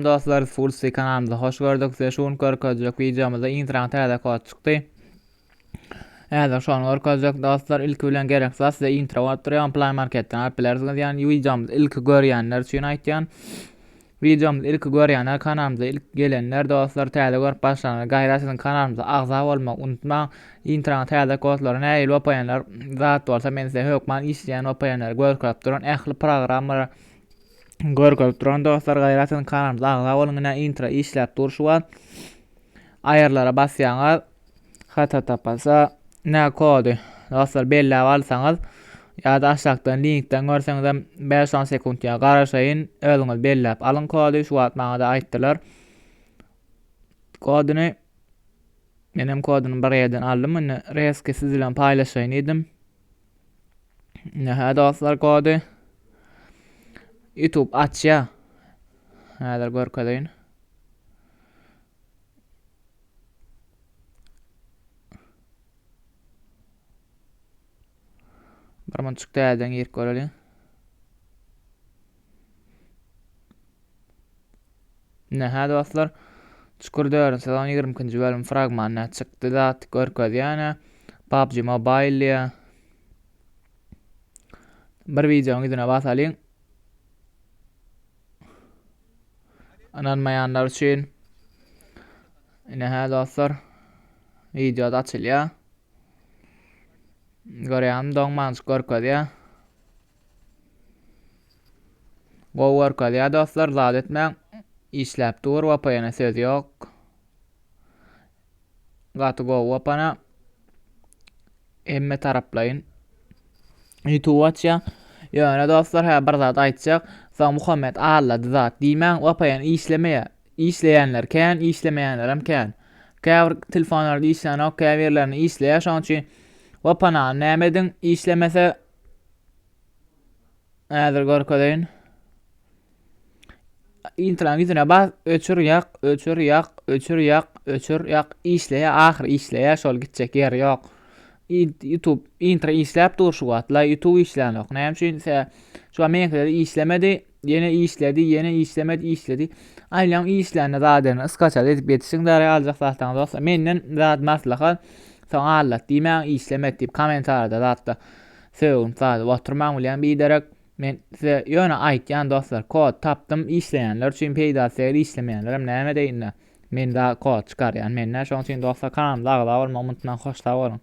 Dostlar, Full Stack kanalımıza hoş gördük. Size şunu görkezecek videomuzda internette kod çıktı. Evet, şu an görkezecek dostlar, ilk bilen gerekse size intro attıran Play Market'ten alıp bilersiniz. Yani videomuz ilk görýänler üçin aýtýan. Videomuz ilk görýänler, kanalımıza ilk gelenler dostlar täze görüp başlanar. Gaýra sizin kanalımıza agza bolmak unutmaň. İnternet täze kodlary näil opaýanlar zat bolsa men size hökman işleýän opaýanlar görkezip duran ähli programlar görkezip duran dostlar, gaýra sizin kanalymyza agza bolun. Intro işläp durşuwa ayarlara basýaňyz hata tapasa nä kody dostlar belläp alsaňyz ýa-da aşagdan linkden görseňiz 5-10 sekundja garaşaýyn, özüňiz belläp alyň kody. Şu wagt maňa da aýtdylar kodyny. Menem kodyny bir ýerden aldym, reski siz bilen paýlaşaýyn edim. Nähä dostlar kody YouTube açýa. Häzir görkedeýin. Bir munçuk täzeden ýerk görelim. Nähä dostlar, çukurda sezon 22-nji bölüm fragmanyna çykdy zat görkezýän. PUBG Mobile bir videoň ýüzüne basalyň. Ananmaýanlar üçin nähä dostlar, video da açylýar. Görýän doňman görkezýär. Go görkezýär dostlar, zat etmäň. İşläp dur, wapaýana söz ýok. Gaty go wapana emme taraplaýyn. YouTube açýa. Ýöne dostlar, ha bir zat aýtjak. Sa Muhammed allady zat diýmäň, wapaýan işlemeýär. İşleýänler kän, işlemeýänler hem kän. Käbir telefonlarda işlän ok, käbirlerini işleýär. Şoň üçin wapana nämedin işlemese häzir görkedeýin. Internet ýüzüne bas, öçür ýak, öçür ýak, öçür ýak, öçür ýak, işleýär, ahir işleýär, şol gitjek ýeri ýok. YouTube intro işläp dur şu wagtla, YouTube işlän ok. Näme üçin şu an meňe işlemedi, ýene işledi, ýene işlemedi, işledi. Aýlan işlände zaten ıskaça edip ýetişiň däre aljak zatdan dostlar. Menden zat maslahat soň allat diýmäň işlemet diýip komentarda zatda söwüm zat oturmaň bilen biderek men size ýöne aýtýan dostlar, kod tapdym işleýänler üçin peýda seri işlemeýänler hem näme diýinler. Men da kod çykarýan menne, şoň üçin dostlar kanalymyza agza bolmagy unutmaň, hoşça bolun.